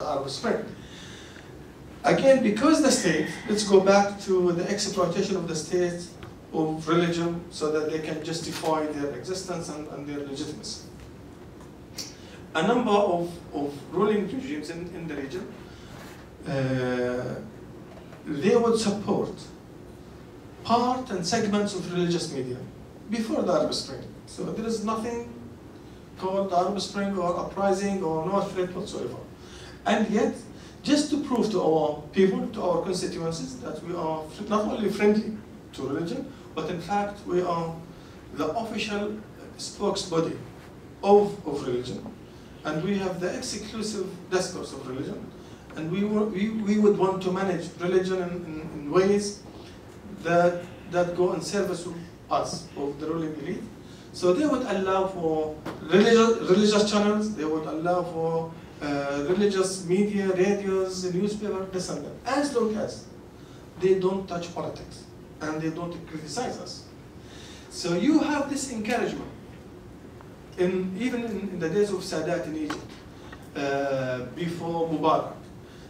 Arab Spring. Again, because the state, let's go back to the exploitation of the state of religion so that they can justify their existence and their legitimacy. A number of ruling regimes in the region, they would support part and segments of religious media before the Arab Spring. So there is nothing called the Arab Spring or uprising or no threat whatsoever. And yet, just to prove to our people, to our constituencies, that we are not only friendly to religion, but in fact we are the official spokesbody of religion. And we have the exclusive discourse of religion. And we would want to manage religion in ways that go in service of us, of the ruling elite. So they would allow for religious channels, they would allow for religious media, radios, newspapers, this and that, as long as they don't touch politics and they don't criticize us. So you have this encouragement, even in the days of Sadat in Egypt, before Mubarak,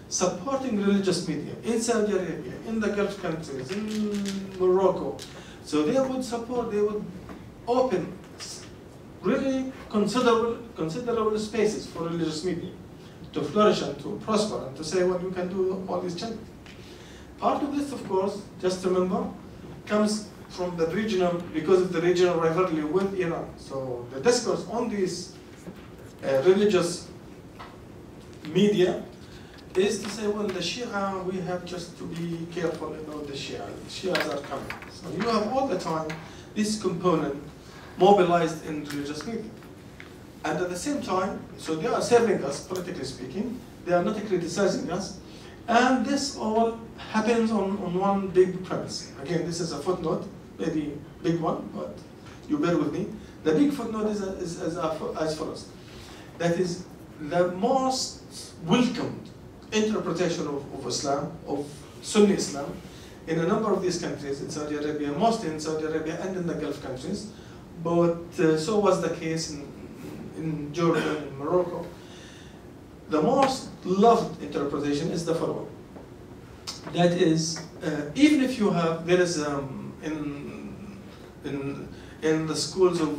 supporting religious media in Saudi Arabia, in the Gulf countries, in Morocco. So they would support, they would open really considerable spaces for religious media to flourish and to prosper and to say, well, you can do all these changes. Part of this, of course, just remember, comes from the regional, because of the regional rivalry with Iran. So the discourse on these religious media is to say, well, the Shia, we have just to be careful about the Shia. The Shias are coming. So you have all the time this component mobilized in religious media. And at the same time, so they are serving us, politically speaking, they are not criticizing us, and this all happens on one big premise. Again, this is a footnote, maybe big one, but you bear with me. The big footnote is as follows. That is the most welcomed interpretation of Islam, of Sunni Islam, in a number of these countries, in Saudi Arabia, mostly in Saudi Arabia and in the Gulf countries, but so was the case in Jordan and Morocco. The most loved interpretation is the following. That is, even if you have, there is in the schools of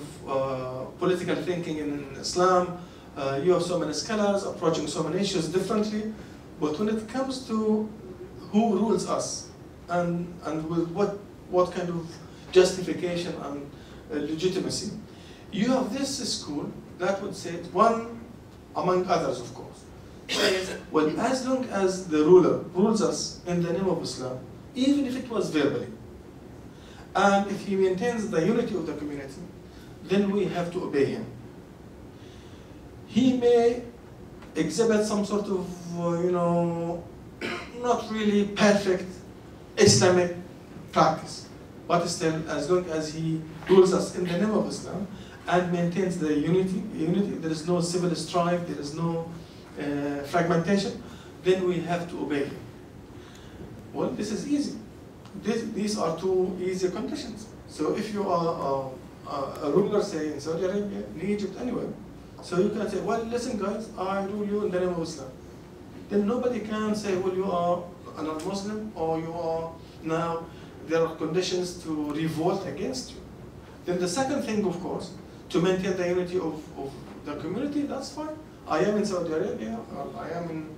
political thinking in Islam, you have so many scholars approaching so many issues differently, but when it comes to who rules us and with what kind of justification and legitimacy, you have this school that would say, one among others, of course, says, well, as long as the ruler rules us in the name of Islam, even if it was verbally, and if he maintains the unity of the community, then we have to obey him. He may exhibit some sort of, not really perfect Islamic practice, but still, as long as he rules us in the name of Islam and maintains the unity, there is no civil strife, there is no fragmentation, then we have to obey him. Well, this is easy. These are two easy conditions. So if you are a ruler, say in Saudi Arabia, in Egypt, anywhere, so you can say, well, listen guys, I rule you in the name of Islam. Then nobody can say, well, you are a non-Muslim, or you are now, there are conditions to revolt against you. Then the second thing, of course, to maintain the unity of the community, that's fine. I am in Saudi Arabia, or I am in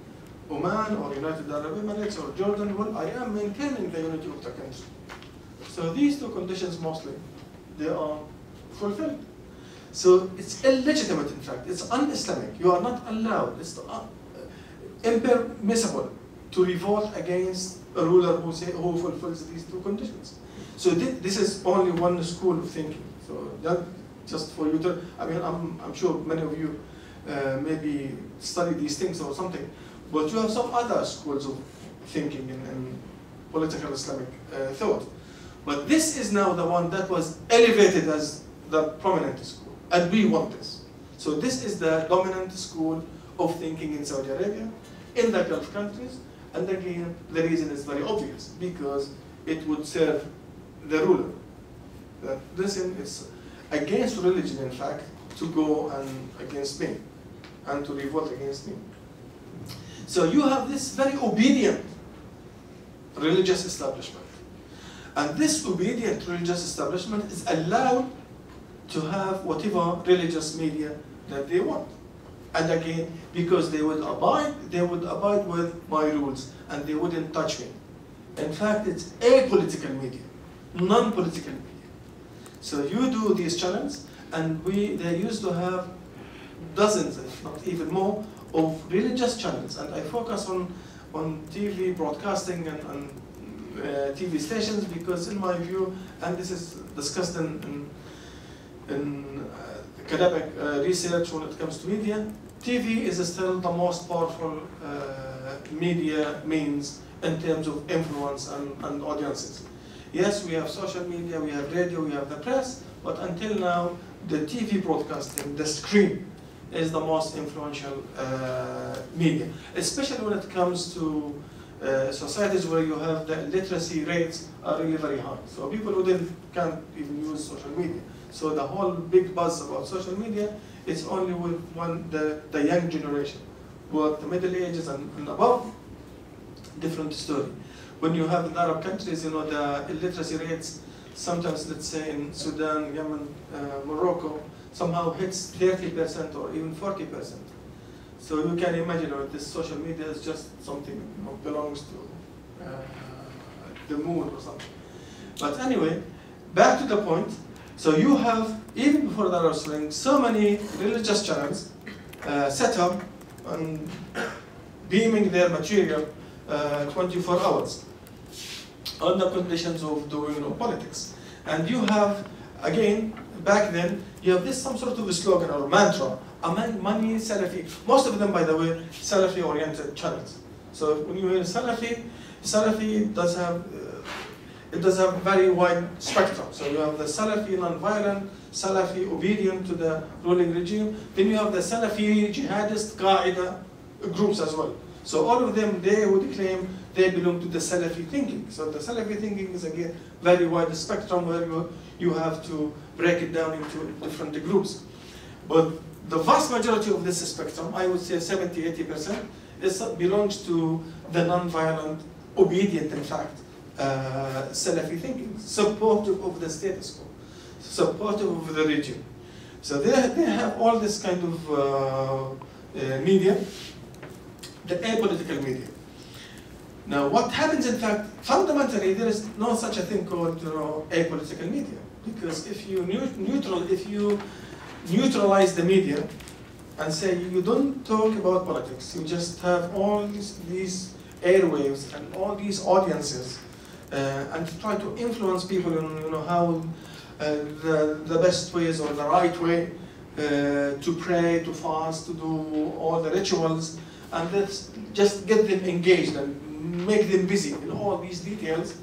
Oman, or United Arab Emirates, or Jordan, well, I am maintaining the unity of the country. So these two conditions mostly, they are fulfilled. So it's illegitimate, in fact, it's un-Islamic. You are not allowed, it's impermissible to revolt against a ruler who fulfills these two conditions. So this is only one school of thinking. So that, just for you to, I mean, I'm sure many of you maybe study these things or something, but you have some other schools of thinking in political Islamic thought. But this is now the one that was elevated as the prominent school, and we want this. So this is the dominant school of thinking in Saudi Arabia, in the Gulf countries, and again, the reason is very obvious, because it would serve the ruler. That listen, it's against religion, in fact, to go and against me, and to revolt against me. So So you have this very obedient religious establishment. And this obedient religious establishment is allowed to have whatever religious media that they want. And again, because they would abide with my rules and they wouldn't touch me. In fact, it's apolitical media, non-political media. So you do these channels, and they used to have dozens, if not even more, of religious channels. And I focus on TV broadcasting and TV stations because, in my view, and this is discussed in academic research when it comes to media, TV is still the most powerful media means in terms of influence and audiences. Yes, we have social media, we have radio, we have the press, but until now, the TV broadcasting, the screen, is the most influential media, especially when it comes to societies where you have the literacy rates are really very high. So people who can't even use social media. So the whole big buzz about social media is only with the young generation. But the middle ages and above, different story. When you have in Arab countries, you know, the illiteracy rates, sometimes let's say in Sudan, Yemen, Morocco, somehow hits 30% or even 40%. So you can imagine this social media is just something belongs to the moon or something. But anyway, back to the point. So you have, even before the Arab Spring, so many religious channels set up and beaming their material 24 hours on the conditions of doing politics. And you have, again, back then, you have this some sort of a slogan or mantra, Many Salafi, most of them, by the way, Salafi-oriented channels. So when you hear Salafi does have, it does have a very wide spectrum. So you have the Salafi non-violent, Salafi obedient to the ruling regime. Then you have the Salafi jihadist Qaeda groups as well. So all of them, they would claim they belong to the Salafi thinking. So the Salafi thinking is again very wide spectrum where you have to break it down into different groups. But the vast majority of this spectrum, I would say 70–80%, belongs to the non-violent, obedient, in fact, Salafi thinking, supportive of the status quo, supportive of the regime. So they have all this kind of media, the apolitical media. Now, what happens, in fact, fundamentally, there is no such a thing called apolitical media, because if you neutralize the media and say you don't talk about politics, you just have all these airwaves and all these audiences, and try to influence people in how the best ways or the right way to pray, to fast, to do all the rituals, and let's just get them engaged and make them busy in all these details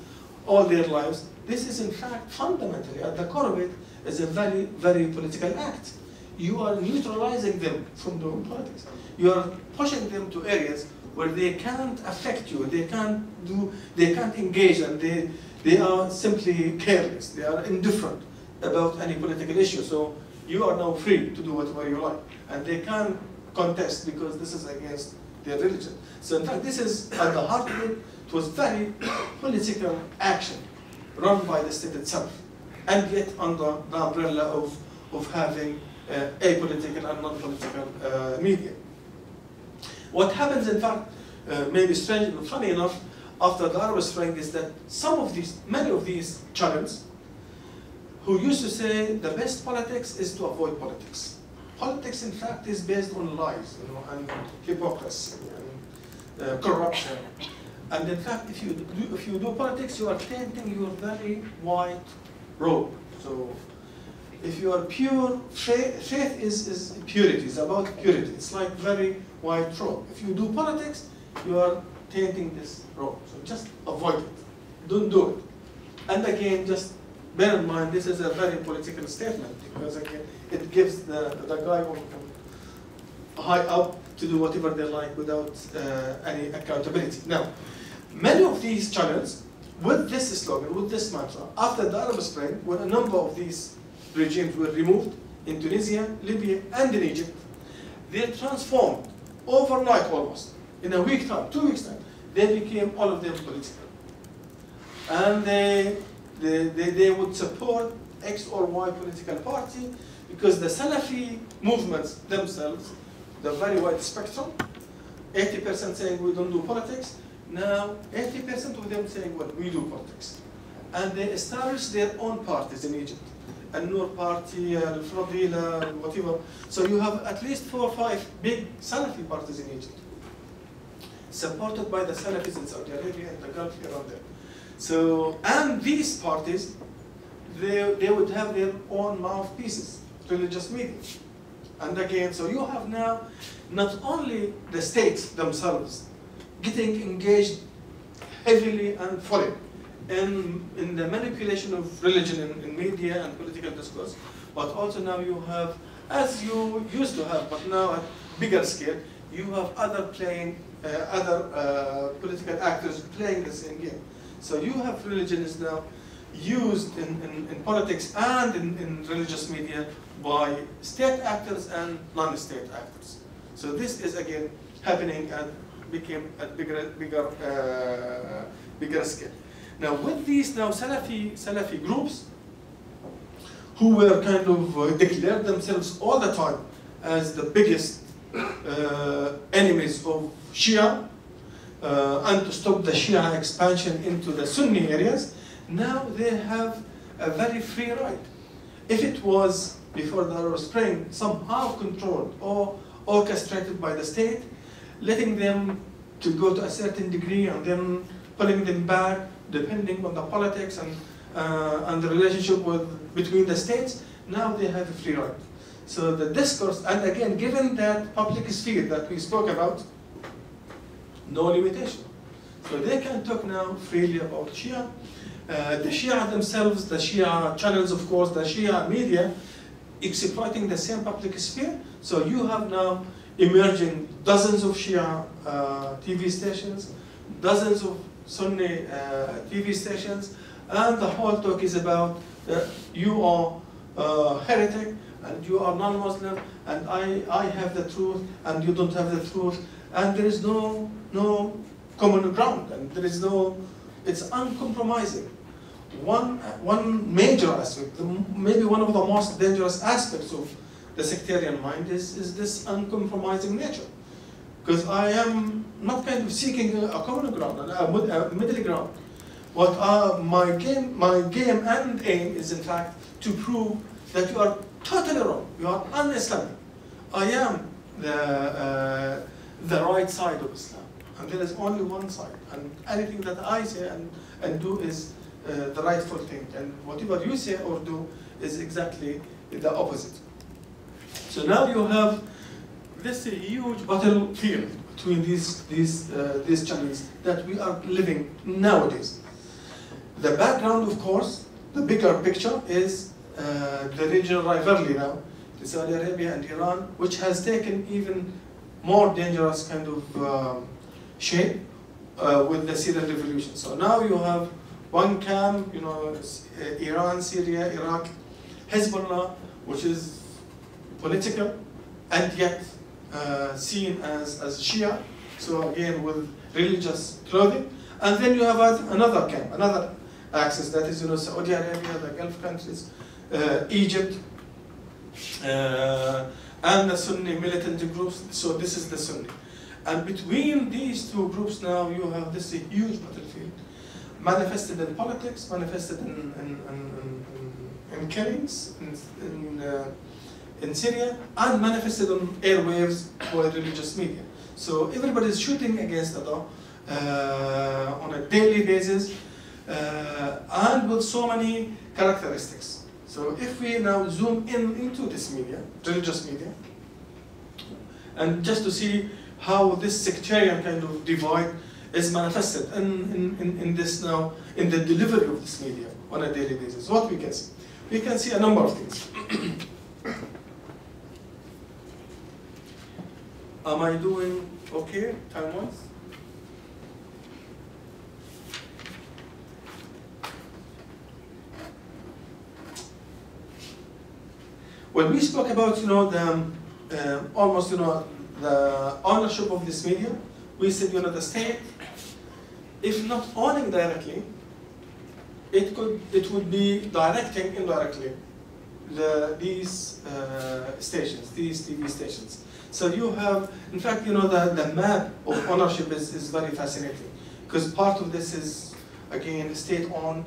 all their lives. This is in fact fundamentally at the core of it is a very, very political act. You are neutralizing them from doing politics. You are pushing them to areas where they can't affect you, they can't engage, and they are simply careless, they are indifferent about any political issue. So you are now free to do whatever you like. And they can't contest because this is against their religion. So in fact, this is at the heart of it. It was very political action run by the state itself, and yet under the umbrella of having apolitical and non-political media. What happens, in fact, maybe strange and funny enough, after the Arab Spring is that many of these channels who used to say the best politics is to avoid politics. Politics, in fact, is based on lies, and hypocrisy and corruption. And in fact, if you do politics, you are tainting your very white robe. So if you are pure, faith is purity, it's about purity. It's like very white robe. If you do politics, you are tainting this robe. So just avoid it. Don't do it. And again, just bear in mind, this is a very political statement, because again, it gives the guy who can high up to do whatever they like without any accountability. Now, many of these channels, with this slogan, with this mantra, after the Arab Spring, when a number of these regimes were removed in Tunisia, Libya, and in Egypt, they transformed overnight almost in a week time, 2 weeks time, they became all of them political. And they would support X or Y political party because the Salafi movements themselves, the very wide spectrum, 80% saying we don't do politics, now 80% of them saying, well, we do politics. And they established their own parties in Egypt. Al-Nur Party, Al-Fadila, whatever. So you have at least 4 or 5 big Salafi parties in Egypt, supported by the Salafis in Saudi Arabia and the Gulf around there. So, and these parties, they would have their own mouthpieces, religious media. And again, so you have now not only the states themselves getting engaged heavily and fully in the manipulation of religion in media and political discourse, but also now you have, as you used to have, but now at bigger scale, you have other political actors playing the same game. So you have religion is now used in politics and in religious media by state actors and non-state actors. So this is again happening and became at bigger scale. Now with these now Salafi groups who were kind of declared themselves all the time as the biggest enemies of Shia and to stop the Shia expansion into the Sunni areas, now they have a very free ride. If it was before the Arab Spring somehow controlled or orchestrated by the state, letting them to go to a certain degree and then pulling them back depending on the politics and the relationship between the states, now they have a free ride. So the discourse, and again, given that public sphere that we spoke about, no limitation. So they can talk now freely about Shia. The Shia themselves, the Shia channels, of course, the Shia media, exploiting the same public sphere. So you have now emerging dozens of Shia TV stations, dozens of Sunni TV stations, and the whole talk is about you are heretic, and you are non-Muslim, and I have the truth, and you don't have the truth, and there is no common ground, and there is no, it's uncompromising. One major aspect, maybe one of the most dangerous aspects of the sectarian mind is this uncompromising nature. Because I am not kind of seeking a common ground, a middle ground. What my game and aim is in fact to prove that you are totally wrong. You are un-Islamic. I am the right side of Islam, and there is only one side. And anything that I say and do is the rightful thing, and whatever you say or do is exactly the opposite. So now you have this huge battlefield between these channels that we are living nowadays. The background, of course, the bigger picture is the regional rivalry now, to Saudi Arabia and Iran, which has taken even more dangerous kind of shape with the Syrian revolution. So now you have one camp, you know, Iran, Syria, Iraq, Hezbollah, which is political and yet seen as Shia, so again with religious clothing. And then you have another camp, another axis, that is, you know, Saudi Arabia, the Gulf countries, Egypt, and the Sunni militant groups. So this is the Sunni. And between these two groups now you have this huge battlefield, manifested in politics, manifested in killings, in Syria, and manifested on airwaves for religious media. So everybody is shooting against Allah on a daily basis, and with so many characteristics. So if we now zoom into this media, religious media, and just to see how this sectarian kind of divide is manifested in this now, in the delivery of this media on a daily basis, what we can see? We can see a number of things. Am I doing okay time-wise? When we spoke about, you know, the almost, you know, the ownership of this media we said, you know, the state, if not owning directly, it would be directing indirectly these stations, these TV stations. So you have, in fact, you know, the map of ownership is very fascinating, because part of this is, again, state-owned,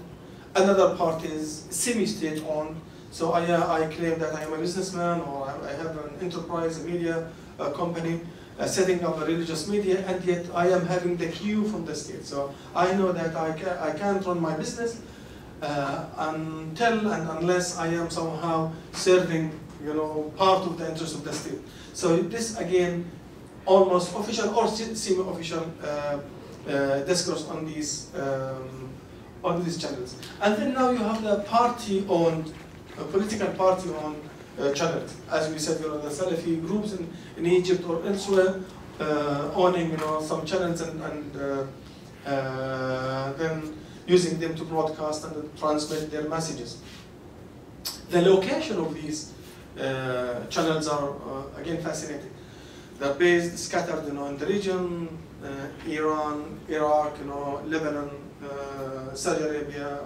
another part is semi-state owned. So I claim that I am a businessman, or I have an enterprise, a media company, setting up a religious media, and yet I am having the cue from the state. So I know that I can't run my business until and unless I am somehow serving, you know, part of the interest of the state. So this, again, almost official or semi-official discourse on these channels. And then now you have the party-owned, political party-owned channels. As we said, you know, the Salafi groups in Egypt or elsewhere owning, you know, some channels and then using them to broadcast and transmit their messages. The location of these channels are again fascinating. They're based, scattered, you know, in the region, Iran, Iraq, you know, Lebanon, Saudi Arabia,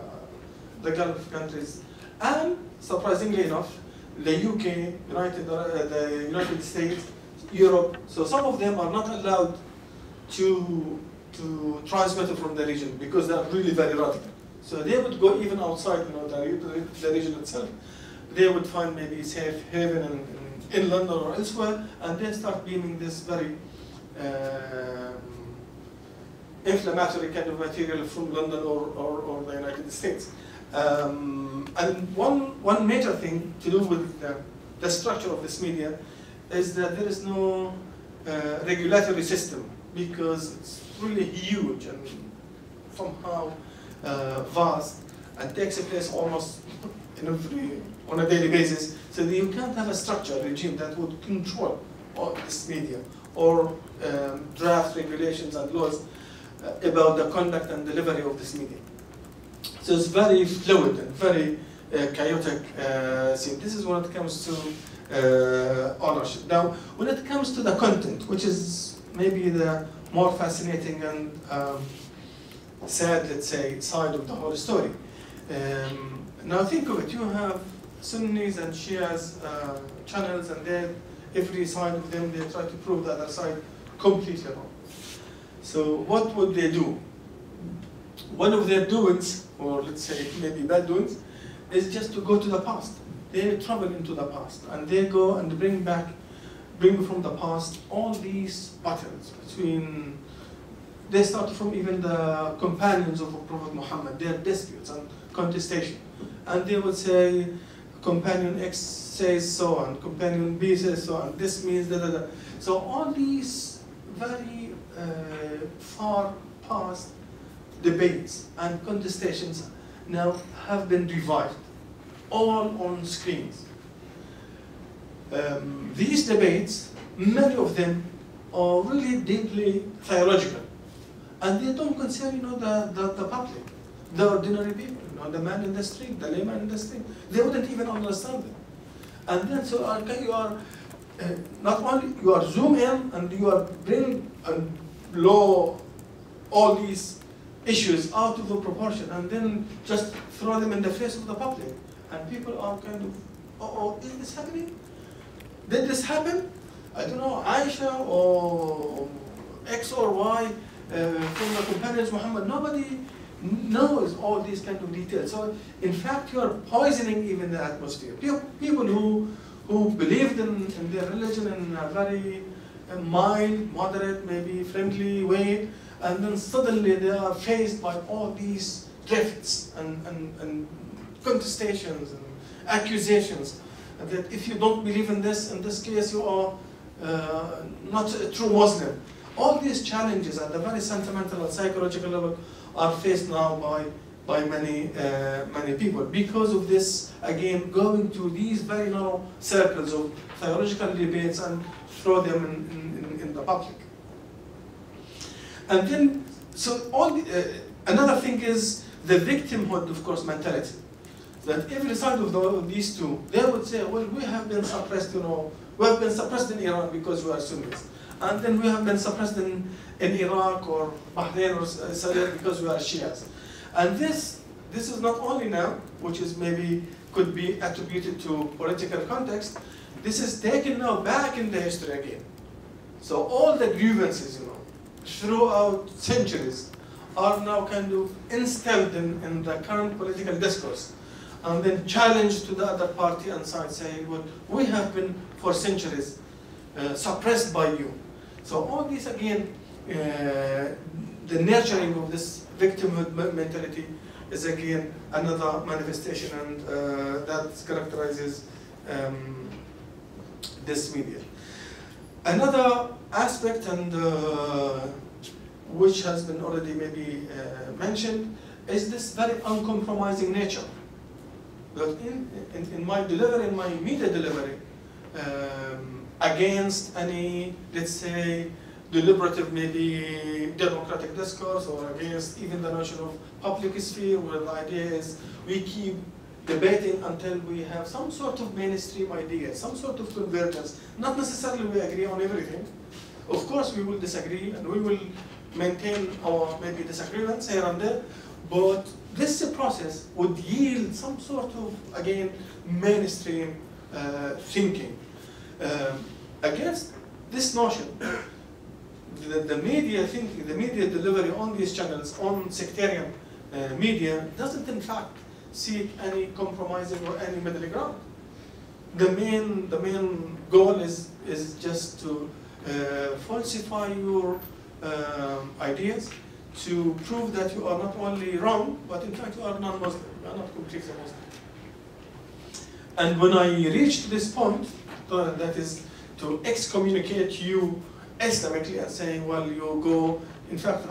the Gulf countries, and surprisingly enough, the UK, the United States, Europe. So some of them are not allowed to transmit from the region because they are really very radical. So they would go even outside, you know, the region itself. They would find maybe safe haven in London or elsewhere, and they start beaming this very inflammatory kind of material from London or the United States. And one major thing to do with the structure of this media is that there is no regulatory system, because it's really huge and somehow vast and takes place almost on a daily basis. So you can't have a structure, a regime that would control all this media or draft regulations and laws about the conduct and delivery of this media. So it's very fluid and very chaotic scene. This is when it comes to ownership. Now, when it comes to the content, which is maybe the more fascinating and sad, let's say, side of the whole story. Now think of it, you have Sunnis and Shias channels, and then every side of them, they try to prove the other side completely wrong. So what would they do? One of their doings, or let's say maybe bad doings, is just to go to the past. They travel into the past, and they go and bring from the past all these battles between, they start from even the companions of Prophet Muhammad, their disputes and contestation. And they would say, companion X says so, and companion B says so, and this means da. So all these very far past debates and contestations now have been revived, all on screens. These debates, many of them are really deeply theological, and they don't concern, you know, the public, the ordinary people, you know, the man in the street, the layman in the street. They wouldn't even understand them. And then so you are not only you are zoom in and you are bring and blow all these issues out of the proportion, and then just throw them in the face of the public, and people are kind of, oh, is this happening? Did this happen? I don't know, Aisha or X or Y from the companions Muhammad. Nobody knows all these kind of details. So in fact, you are poisoning even the atmosphere. People who believed in their religion in a very mild, moderate, maybe friendly way, and then suddenly they are faced by all these drifts and contestations and accusations that if you don't believe in this case, you are not a true Muslim. All these challenges at the very sentimental and psychological level are faced now by many people because of this, again, going to these very narrow circles of theological debates and throw them in the public. And then, so another thing is the victimhood, of course, mentality. That every side of these two, they would say, well, we have been suppressed, you know, we have been suppressed in Iran because we are Sunnis. And then we have been suppressed in in Iraq or Bahrain or Saudi because we are Shias. And this is not only now, which is maybe could be attributed to political context, this is taken now back in the history again. So all the grievances, throughout centuries are now kind of instilled in the current political discourse, and then challenged to the other party and side, saying, well, we have been for centuries suppressed by you. So all this again, the nurturing of this victimhood mentality is again another manifestation, and that characterizes this media. Another aspect, and which has been already maybe mentioned, is this very uncompromising nature. That in my delivery, in my media delivery, against any, let's say, deliberative, maybe democratic discourse, or against even the notion of public sphere, where the idea is we keep debating until we have some sort of mainstream idea, some sort of convergence. Not necessarily we agree on everything. Of course we will disagree and we will maintain our maybe disagreements here and there, but this process would yield some sort of, again, mainstream thinking. Against this notion, the media thinking, the media delivery on these channels, on sectarian media, doesn't in fact seek any compromising or any middle ground. The main goal is just to falsify your ideas, to prove that you are not only wrong, but in fact you are non-Muslim, you are not completely Muslim. And when I reached this point, that is to excommunicate you Islamically and saying, well, you go, in fact,